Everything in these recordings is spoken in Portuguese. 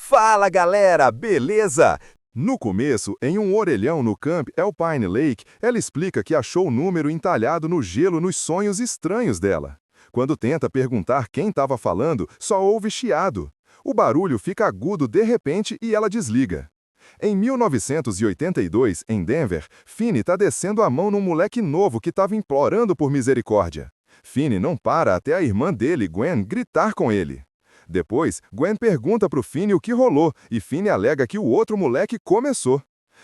Fala galera, beleza? No começo, em um orelhão no Camp Alpine Lake, ela explica que achou o número entalhado no gelo nos sonhos estranhos dela. Quando tenta perguntar quem estava falando, só ouve chiado. O barulho fica agudo de repente e ela desliga. Em 1982, em Denver, Finney está descendo a mão num moleque novo que estava implorando por misericórdia. Finney não para até a irmã dele, Gwen, gritar com ele. Depois, Gwen pergunta pro Finney o que rolou e Finney alega que o outro moleque começou.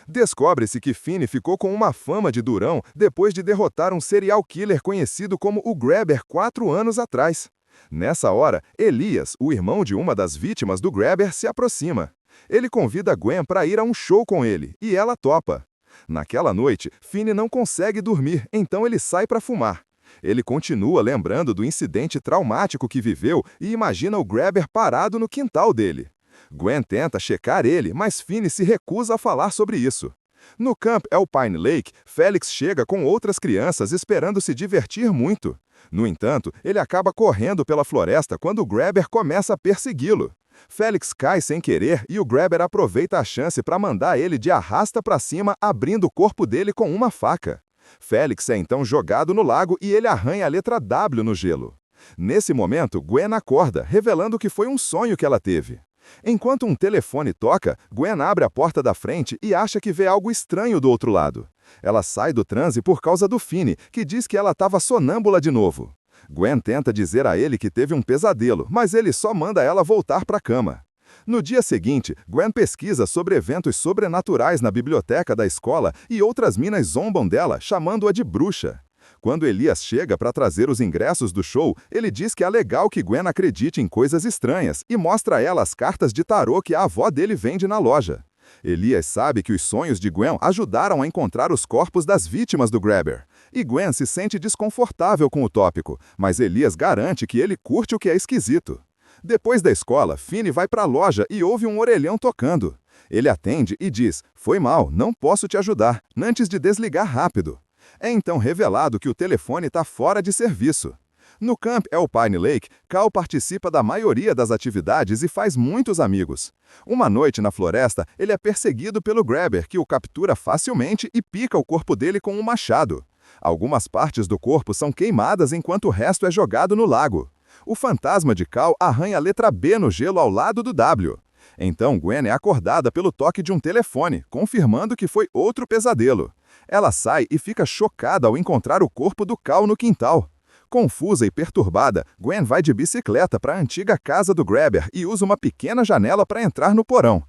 Descobre-se que Finney ficou com uma fama de durão depois de derrotar um serial killer conhecido como o Grabber 4 anos atrás. Nessa hora, Elias, o irmão de uma das vítimas do Grabber, se aproxima. Ele convida Gwen para ir a um show com ele, e ela topa. Naquela noite, Finney não consegue dormir, então ele sai para fumar. Ele continua lembrando do incidente traumático que viveu e imagina o Grabber parado no quintal dele. Gwen tenta checar ele, mas Finney se recusa a falar sobre isso. No Camp Alpine Lake, Felix chega com outras crianças esperando se divertir muito. No entanto, ele acaba correndo pela floresta quando o Grabber começa a persegui-lo. Felix cai sem querer e o Grabber aproveita a chance para mandar ele de arrasta para cima, abrindo o corpo dele com uma faca. Felix é então jogado no lago e ele arranha a letra W no gelo. Nesse momento, Gwen acorda, revelando que foi um sonho que ela teve. Enquanto um telefone toca, Gwen abre a porta da frente e acha que vê algo estranho do outro lado. Ela sai do transe por causa do Finney, que diz que ela estava sonâmbula de novo. Gwen tenta dizer a ele que teve um pesadelo, mas ele só manda ela voltar para a cama. No dia seguinte, Gwen pesquisa sobre eventos sobrenaturais na biblioteca da escola e outras minas zombam dela, chamando-a de bruxa. Quando Elias chega para trazer os ingressos do show, ele diz que é legal que Gwen acredite em coisas estranhas e mostra a ela as cartas de tarô que a avó dele vende na loja. Elias sabe que os sonhos de Gwen ajudaram a encontrar os corpos das vítimas do Grabber. E Gwen se sente desconfortável com o tópico, mas Elias garante que ele curte o que é esquisito. Depois da escola, Finney vai para a loja e ouve um orelhão tocando. Ele atende e diz, foi mal, não posso te ajudar, antes de desligar rápido. É então revelado que o telefone está fora de serviço. No Camp Alpine Lake, Cal participa da maioria das atividades e faz muitos amigos. Uma noite na floresta, ele é perseguido pelo Grabber, que o captura facilmente e pica o corpo dele com um machado. Algumas partes do corpo são queimadas enquanto o resto é jogado no lago. O fantasma de Cal arranha a letra B no gelo ao lado do W. Então Gwen é acordada pelo toque de um telefone, confirmando que foi outro pesadelo. Ela sai e fica chocada ao encontrar o corpo do Cal no quintal. Confusa e perturbada, Gwen vai de bicicleta para a antiga casa do Grabber e usa uma pequena janela para entrar no porão.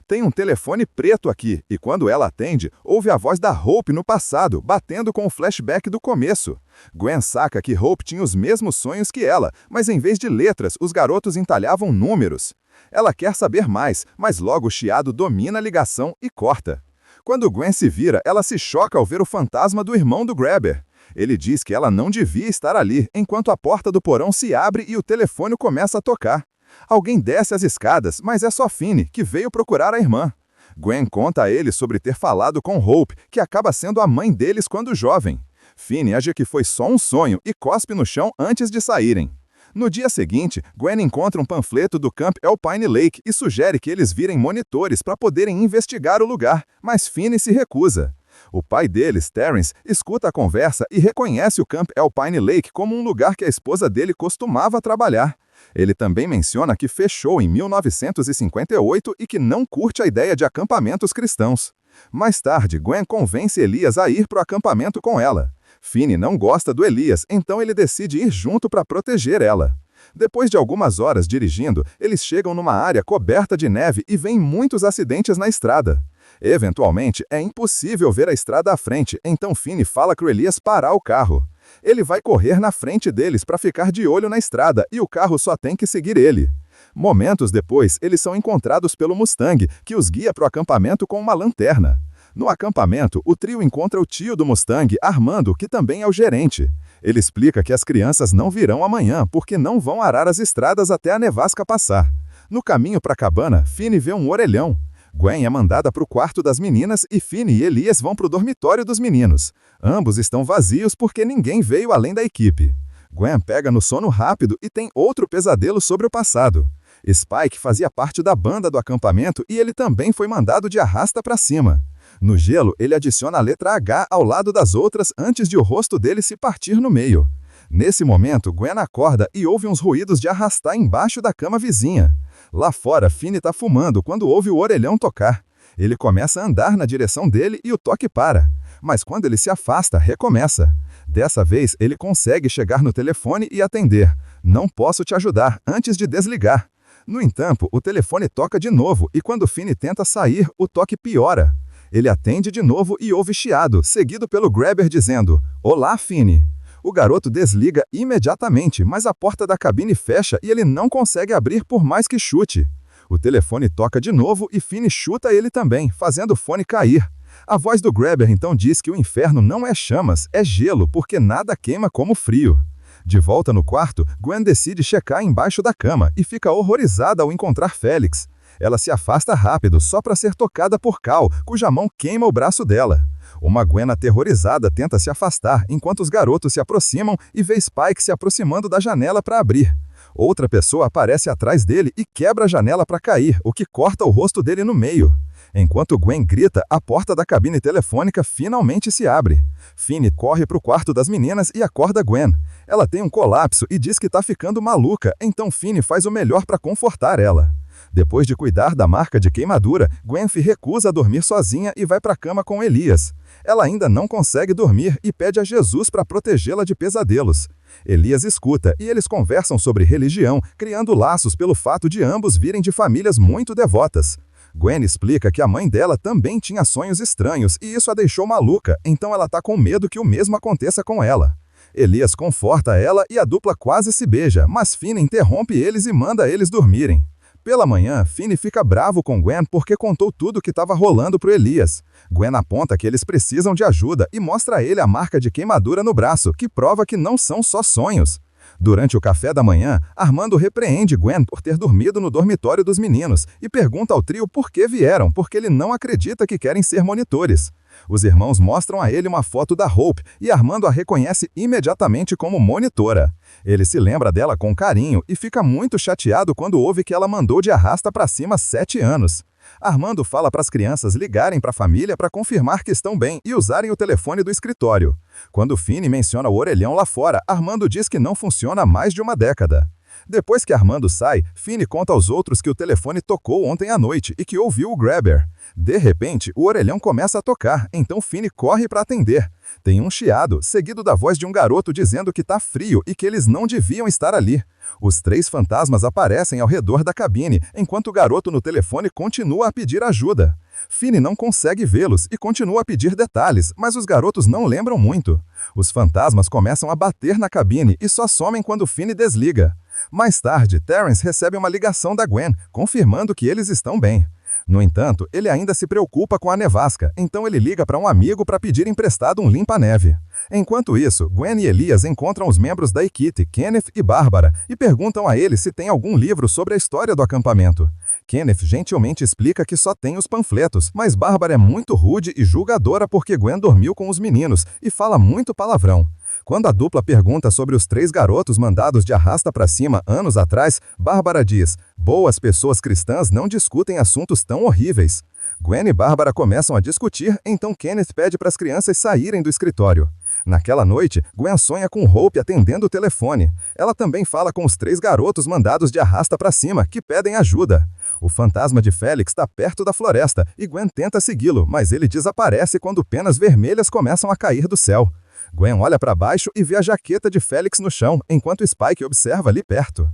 Tem um telefone preto aqui, e quando ela atende, ouve a voz da Hope no passado, batendo com o flashback do começo. Gwen saca que Hope tinha os mesmos sonhos que ela, mas em vez de letras, os garotos entalhavam números. Ela quer saber mais, mas logo o chiado domina a ligação e corta. Quando Gwen se vira, ela se choca ao ver o fantasma do irmão do Grabber. Ele diz que ela não devia estar ali, enquanto a porta do porão se abre e o telefone começa a tocar. Alguém desce as escadas, mas é só Finney, que veio procurar a irmã. Gwen conta a ele sobre ter falado com Hope, que acaba sendo a mãe deles quando jovem. Finney acha que foi só um sonho e cospe no chão antes de saírem. No dia seguinte, Gwen encontra um panfleto do Camp Alpine Lake e sugere que eles virem monitores para poderem investigar o lugar, mas Finney se recusa. O pai deles, Terence, escuta a conversa e reconhece o Camp Alpine Lake como um lugar que a esposa dele costumava trabalhar. Ele também menciona que fechou em 1958 e que não curte a ideia de acampamentos cristãos. Mais tarde, Gwen convence Elias a ir para o acampamento com ela. Finney não gosta do Elias, então ele decide ir junto para proteger ela. Depois de algumas horas dirigindo, eles chegam numa área coberta de neve e veem muitos acidentes na estrada. Eventualmente, é impossível ver a estrada à frente, então Finney fala para o Elias parar o carro. Ele vai correr na frente deles para ficar de olho na estrada e o carro só tem que seguir ele. Momentos depois, eles são encontrados pelo Mustang, que os guia para o acampamento com uma lanterna. No acampamento, o trio encontra o tio do Mustang, Armando, que também é o gerente. Ele explica que as crianças não virão amanhã porque não vão arar as estradas até a nevasca passar. No caminho para a cabana, Finney vê um orelhão. Gwen é mandada para o quarto das meninas e Finney e Elias vão para o dormitório dos meninos. Ambos estão vazios porque ninguém veio além da equipe. Gwen pega no sono rápido e tem outro pesadelo sobre o passado. Spike fazia parte da banda do acampamento e ele também foi mandado de arrasta para cima. No gelo, ele adiciona a letra H ao lado das outras antes de o rosto dele se partir no meio. Nesse momento, Gwen acorda e ouve uns ruídos de arrastar embaixo da cama vizinha. Lá fora, Finn está fumando quando ouve o orelhão tocar. Ele começa a andar na direção dele e o toque para. Mas quando ele se afasta, recomeça. Dessa vez, ele consegue chegar no telefone e atender. Não posso te ajudar, antes de desligar. No entanto, o telefone toca de novo e quando Finn tenta sair, o toque piora. Ele atende de novo e ouve chiado, seguido pelo Grabber dizendo: "Olá, Finn." O garoto desliga imediatamente, mas a porta da cabine fecha e ele não consegue abrir por mais que chute. O telefone toca de novo e Finn chuta ele também, fazendo o fone cair. A voz do Grabber então diz que o inferno não é chamas, é gelo, porque nada queima como frio. De volta no quarto, Gwen decide checar embaixo da cama e fica horrorizada ao encontrar Felix. Ela se afasta rápido, só para ser tocada por Cal, cuja mão queima o braço dela. Uma Gwen aterrorizada tenta se afastar, enquanto os garotos se aproximam e vê Spike se aproximando da janela para abrir. Outra pessoa aparece atrás dele e quebra a janela para cair, o que corta o rosto dele no meio. Enquanto Gwen grita, a porta da cabine telefônica finalmente se abre. Finn corre para o quarto das meninas e acorda Gwen. Ela tem um colapso e diz que está ficando maluca, então Finn faz o melhor para confortar ela. Depois de cuidar da marca de queimadura, Gwen recusa dormir sozinha e vai para a cama com Elias. Ela ainda não consegue dormir e pede a Jesus para protegê-la de pesadelos. Elias escuta e eles conversam sobre religião, criando laços pelo fato de ambos virem de famílias muito devotas. Gwen explica que a mãe dela também tinha sonhos estranhos e isso a deixou maluca, então ela está com medo que o mesmo aconteça com ela. Elias conforta ela e a dupla quase se beija, mas Finn interrompe eles e manda eles dormirem. Pela manhã, Finn fica bravo com Gwen porque contou tudo o que estava rolando pro Elias. Gwen aponta que eles precisam de ajuda e mostra a ele a marca de queimadura no braço, que prova que não são só sonhos. Durante o café da manhã, Armando repreende Gwen por ter dormido no dormitório dos meninos e pergunta ao trio por que vieram, porque ele não acredita que querem ser monitores. Os irmãos mostram a ele uma foto da Hope e Armando a reconhece imediatamente como monitora. Ele se lembra dela com carinho e fica muito chateado quando ouve que ela mandou de arrasta para cima 7 anos. Armando fala para as crianças ligarem para a família para confirmar que estão bem e usarem o telefone do escritório. Quando Finn menciona o orelhão lá fora, Armando diz que não funciona há mais de uma década. Depois que Armando sai, Finn conta aos outros que o telefone tocou ontem à noite e que ouviu o Grabber. De repente, o orelhão começa a tocar, então Finn corre para atender. Tem um chiado, seguido da voz de um garoto dizendo que tá frio e que eles não deviam estar ali. Os 3 fantasmas aparecem ao redor da cabine, enquanto o garoto no telefone continua a pedir ajuda. Finn não consegue vê-los e continua a pedir detalhes, mas os garotos não lembram muito. Os fantasmas começam a bater na cabine e só somem quando Finn desliga. Mais tarde, Terrence recebe uma ligação da Gwen, confirmando que eles estão bem. No entanto, ele ainda se preocupa com a nevasca, então ele liga para um amigo para pedir emprestado um limpa-neve. Enquanto isso, Gwen e Elias encontram os membros da equipe, Kenneth e Bárbara, e perguntam a eles se tem algum livro sobre a história do acampamento. Kenneth gentilmente explica que só tem os panfletos, mas Bárbara é muito rude e julgadora porque Gwen dormiu com os meninos e fala muito palavrão. Quando a dupla pergunta sobre os 3 garotos mandados de arrasta para cima anos atrás, Bárbara diz: "Boas pessoas cristãs não discutem assuntos tão horríveis." Gwen e Bárbara começam a discutir, então Kenneth pede para as crianças saírem do escritório. Naquela noite, Gwen sonha com Hope atendendo o telefone. Ela também fala com os 3 garotos mandados de arrasta para cima, que pedem ajuda. O fantasma de Felix está perto da floresta e Gwen tenta segui-lo, mas ele desaparece quando penas vermelhas começam a cair do céu. Gwen olha para baixo e vê a jaqueta de Felix no chão, enquanto Spike observa ali perto.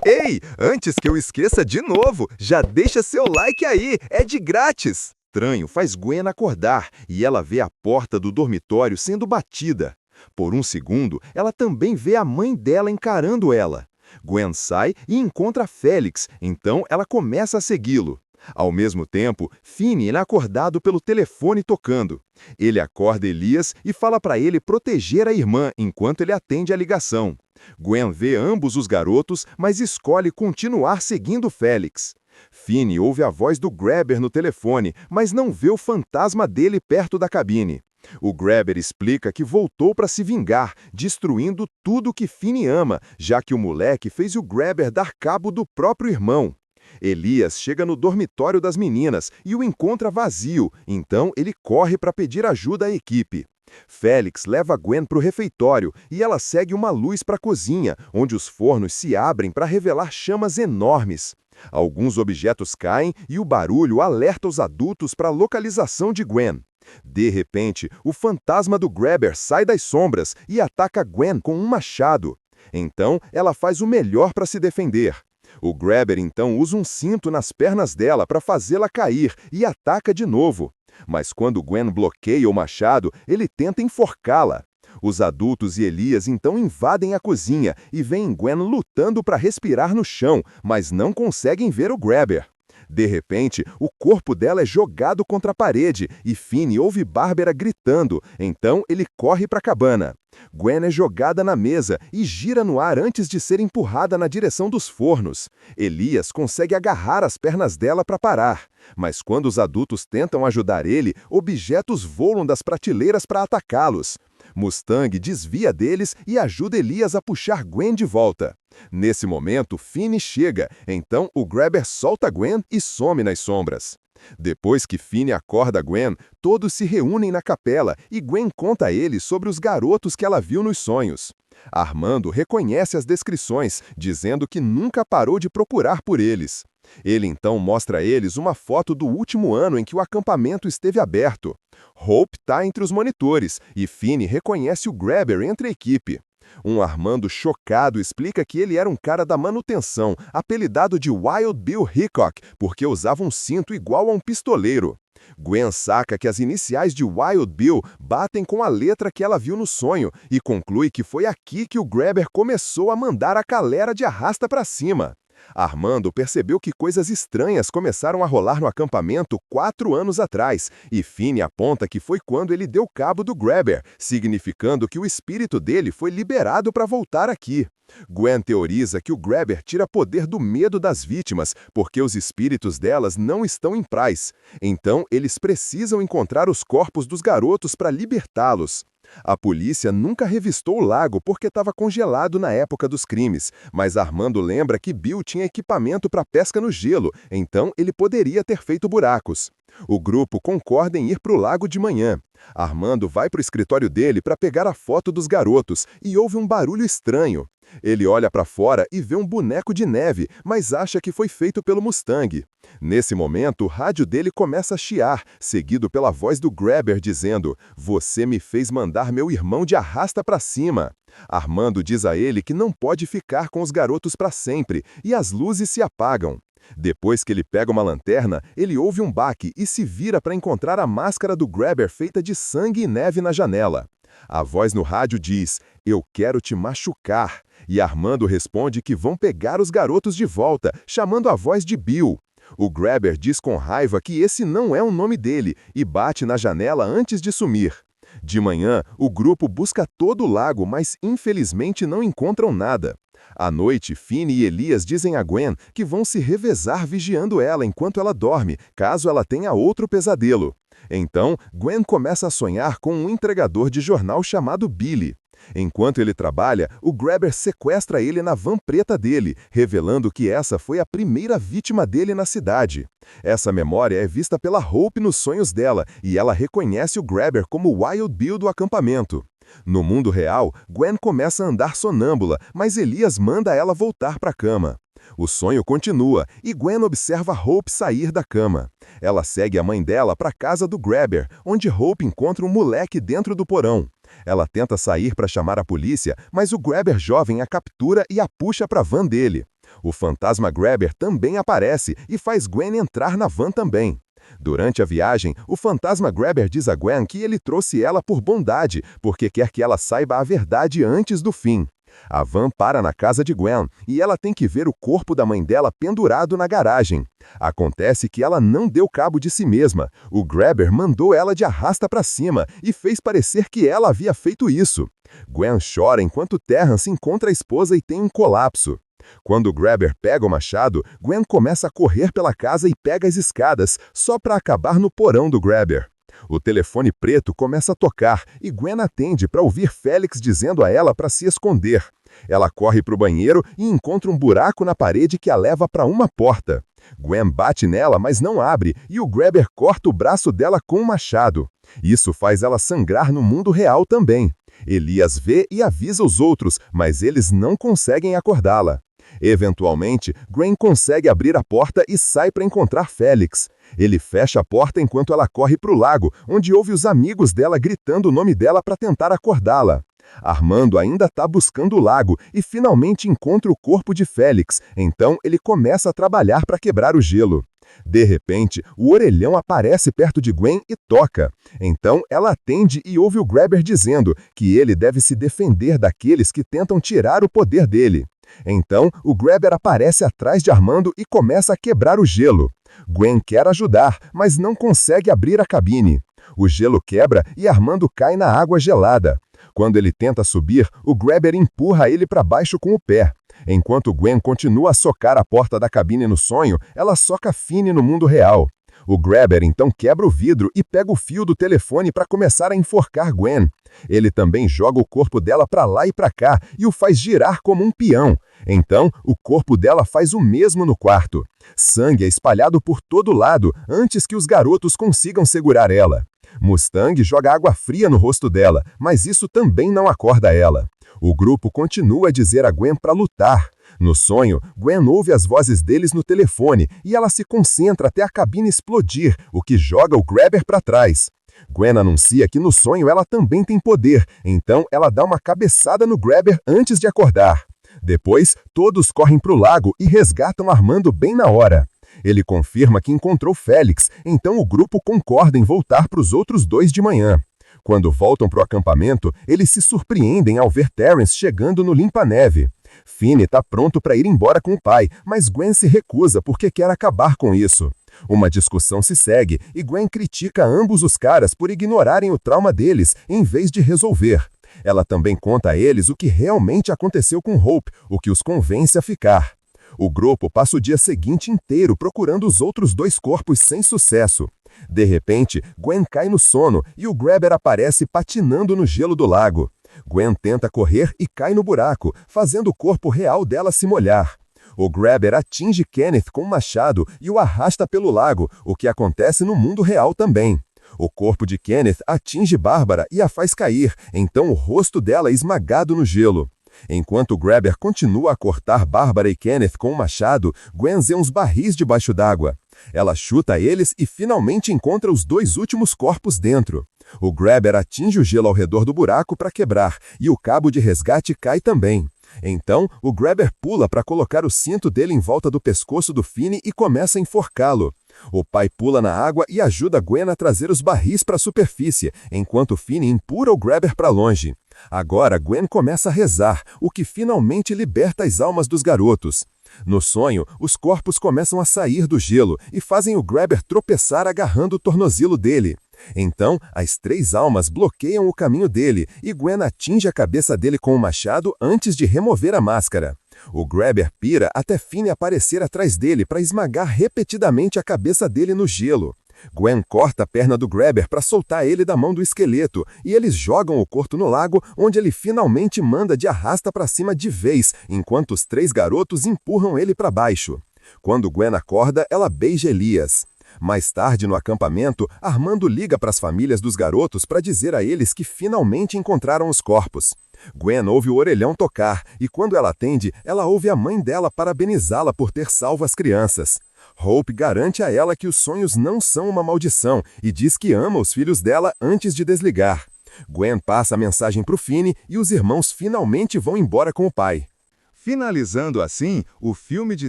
Ei, antes que eu esqueça de novo, já deixa seu like aí, é de grátis! Estranho faz Gwen acordar e ela vê a porta do dormitório sendo batida. Por um segundo, ela também vê a mãe dela encarando ela. Gwen sai e encontra Felix, então ela começa a segui-lo. Ao mesmo tempo, Finn é acordado pelo telefone tocando. Ele acorda Elias e fala para ele proteger a irmã enquanto ele atende a ligação. Gwen vê ambos os garotos, mas escolhe continuar seguindo Felix. Finn ouve a voz do Grabber no telefone, mas não vê o fantasma dele perto da cabine. O Grabber explica que voltou para se vingar, destruindo tudo que Finn ama, já que o moleque fez o Grabber dar cabo do próprio irmão. Elias chega no dormitório das meninas e o encontra vazio, então ele corre para pedir ajuda à equipe. Félix leva Gwen para o refeitório e ela segue uma luz para a cozinha, onde os fornos se abrem para revelar chamas enormes. Alguns objetos caem e o barulho alerta os adultos para a localização de Gwen. De repente, o fantasma do Grabber sai das sombras e ataca Gwen com um machado. Então, ela faz o melhor para se defender. O Grabber então usa um cinto nas pernas dela para fazê-la cair e ataca de novo. Mas quando Gwen bloqueia o machado, ele tenta enforcá-la. Os adultos e Elias então invadem a cozinha e veem Gwen lutando para respirar no chão, mas não conseguem ver o Grabber. De repente, o corpo dela é jogado contra a parede e Finn ouve Bárbara gritando, então ele corre para a cabana. Gwen é jogada na mesa e gira no ar antes de ser empurrada na direção dos fornos. Elias consegue agarrar as pernas dela para parar, mas quando os adultos tentam ajudar ele, objetos voam das prateleiras para atacá-los. Mustang desvia deles e ajuda Elias a puxar Gwen de volta. Nesse momento, Finn chega, então o Grabber solta Gwen e some nas sombras. Depois que Finn acorda Gwen, todos se reúnem na capela e Gwen conta a eles sobre os garotos que ela viu nos sonhos. Armando reconhece as descrições, dizendo que nunca parou de procurar por eles. Ele então mostra a eles uma foto do último ano em que o acampamento esteve aberto. Hope está entre os monitores e Finn reconhece o Grabber entre a equipe. Um Armando chocado explica que ele era um cara da manutenção, apelidado de Wild Bill Hickok, porque usava um cinto igual a um pistoleiro. Gwen saca que as iniciais de Wild Bill batem com a letra que ela viu no sonho e conclui que foi aqui que o Grabber começou a mandar a galera de arrasta para cima. Armando percebeu que coisas estranhas começaram a rolar no acampamento 4 anos atrás, e Finn aponta que foi quando ele deu cabo do Grabber, significando que o espírito dele foi liberado para voltar aqui. Gwen teoriza que o Grabber tira poder do medo das vítimas, porque os espíritos delas não estão em paz. Então, eles precisam encontrar os corpos dos garotos para libertá-los. A polícia nunca revistou o lago porque estava congelado na época dos crimes, mas Armando lembra que Bill tinha equipamento para pesca no gelo, então ele poderia ter feito buracos. O grupo concorda em ir para o lago de manhã. Armando vai para o escritório dele para pegar a foto dos garotos e ouve um barulho estranho. Ele olha para fora e vê um boneco de neve, mas acha que foi feito pelo Mustang. Nesse momento, o rádio dele começa a chiar, seguido pela voz do Grabber dizendo: "Você me fez mandar meu irmão de arrasta para cima." Armando diz a ele que não pode ficar com os garotos para sempre, e as luzes se apagam. Depois que ele pega uma lanterna, ele ouve um baque e se vira para encontrar a máscara do Grabber feita de sangue e neve na janela. A voz no rádio diz: "Eu quero te machucar." E Armando responde que vão pegar os garotos de volta, chamando a voz de Bill. O Grabber diz com raiva que esse não é o nome dele e bate na janela antes de sumir. De manhã, o grupo busca todo o lago, mas infelizmente não encontram nada. À noite, Finn e Elias dizem a Gwen que vão se revezar vigiando ela enquanto ela dorme, caso ela tenha outro pesadelo. Então, Gwen começa a sonhar com um entregador de jornal chamado Billy. Enquanto ele trabalha, o Grabber sequestra ele na van preta dele, revelando que essa foi a primeira vítima dele na cidade. Essa memória é vista pela Hope nos sonhos dela, e ela reconhece o Grabber como Wild Bill do acampamento. No mundo real, Gwen começa a andar sonâmbula, mas Elias manda ela voltar para a cama. O sonho continua, e Gwen observa Hope sair da cama. Ela segue a mãe dela para a casa do Grabber, onde Hope encontra um moleque dentro do porão. Ela tenta sair para chamar a polícia, mas o Grabber jovem a captura e a puxa para a van dele. O fantasma Grabber também aparece e faz Gwen entrar na van também. Durante a viagem, o fantasma Grabber diz a Gwen que ele trouxe ela por bondade, porque quer que ela saiba a verdade antes do fim. A van para na casa de Gwen e ela tem que ver o corpo da mãe dela pendurado na garagem. Acontece que ela não deu cabo de si mesma. O Grabber mandou ela de arrasta para cima e fez parecer que ela havia feito isso. Gwen chora enquanto Terrance encontra a esposa e tem um colapso. Quando o Grabber pega o machado, Gwen começa a correr pela casa e pega as escadas, só para acabar no porão do Grabber. O telefone preto começa a tocar e Gwen atende para ouvir Félix dizendo a ela para se esconder. Ela corre para o banheiro e encontra um buraco na parede que a leva para uma porta. Gwen bate nela, mas não abre, e o Grabber corta o braço dela com um machado. Isso faz ela sangrar no mundo real também. Elias vê e avisa os outros, mas eles não conseguem acordá-la. Eventualmente, Gwen consegue abrir a porta e sai para encontrar Felix. Ele fecha a porta enquanto ela corre para o lago, onde ouve os amigos dela gritando o nome dela para tentar acordá-la. Armando ainda está buscando o lago e finalmente encontra o corpo de Felix, então ele começa a trabalhar para quebrar o gelo. De repente, o orelhão aparece perto de Gwen e toca. Então ela atende e ouve o Grabber dizendo que ele deve se defender daqueles que tentam tirar o poder dele. Então, o Grabber aparece atrás de Armando e começa a quebrar o gelo. Gwen quer ajudar, mas não consegue abrir a cabine. O gelo quebra e Armando cai na água gelada. Quando ele tenta subir, o Grabber empurra ele para baixo com o pé. Enquanto Gwen continua a socar a porta da cabine no sonho, ela soca Finny no mundo real. O Grabber então quebra o vidro e pega o fio do telefone para começar a enforcar Gwen. Ele também joga o corpo dela para lá e para cá e o faz girar como um peão. Então, o corpo dela faz o mesmo no quarto. Sangue é espalhado por todo lado antes que os garotos consigam segurar ela. Mustang joga água fria no rosto dela, mas isso também não acorda ela. O grupo continua a dizer a Gwen para lutar. No sonho, Gwen ouve as vozes deles no telefone e ela se concentra até a cabine explodir, o que joga o Grabber para trás. Gwen anuncia que no sonho ela também tem poder, então ela dá uma cabeçada no Grabber antes de acordar. Depois, todos correm para o lago e resgatam Armando bem na hora. Ele confirma que encontrou Felix, então o grupo concorda em voltar para os outros dois de manhã. Quando voltam para o acampamento, eles se surpreendem ao ver Terrence chegando no limpa-neve. Finny está pronto para ir embora com o pai, mas Gwen se recusa porque quer acabar com isso. Uma discussão se segue e Gwen critica ambos os caras por ignorarem o trauma deles em vez de resolver. Ela também conta a eles o que realmente aconteceu com Hope, o que os convence a ficar. O grupo passa o dia seguinte inteiro procurando os outros dois corpos sem sucesso. De repente, Gwen cai no sono e o Grabber aparece patinando no gelo do lago. Gwen tenta correr e cai no buraco, fazendo o corpo real dela se molhar. O Grabber atinge Kenneth com um machado e o arrasta pelo lago, o que acontece no mundo real também. O corpo de Kenneth atinge Bárbara e a faz cair, então o rosto dela é esmagado no gelo. Enquanto o Grabber continua a cortar Bárbara e Kenneth com um machado, Gwen vê uns barris debaixo d'água. Ela chuta eles e finalmente encontra os dois últimos corpos dentro. O Grabber atinge o gelo ao redor do buraco para quebrar, e o cabo de resgate cai também. Então, o Grabber pula para colocar o cinto dele em volta do pescoço do Finny e começa a enforcá-lo. O pai pula na água e ajuda Gwen a trazer os barris para a superfície, enquanto Finny empurra o Grabber para longe. Agora, Gwen começa a rezar, o que finalmente liberta as almas dos garotos. No sonho, os corpos começam a sair do gelo e fazem o Grabber tropeçar agarrando o tornozelo dele. Então, as três almas bloqueiam o caminho dele e Gwen atinge a cabeça dele com o machado antes de remover a máscara. O Grabber pira até Finny aparecer atrás dele para esmagar repetidamente a cabeça dele no gelo. Gwen corta a perna do Grabber para soltar ele da mão do esqueleto e eles jogam o corpo no lago, onde ele finalmente manda de arrasta para cima de vez, enquanto os três garotos empurram ele para baixo. Quando Gwen acorda, ela beija Elias. Mais tarde, no acampamento, Armando liga para as famílias dos garotos para dizer a eles que finalmente encontraram os corpos. Gwen ouve o orelhão tocar e, quando ela atende, ela ouve a mãe dela parabenizá-la por ter salvo as crianças. Hope garante a ela que os sonhos não são uma maldição e diz que ama os filhos dela antes de desligar. Gwen passa a mensagem para o Finny e os irmãos finalmente vão embora com o pai. Finalizando assim, o filme de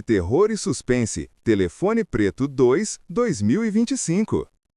terror e suspense Telefone Preto 2, 2025.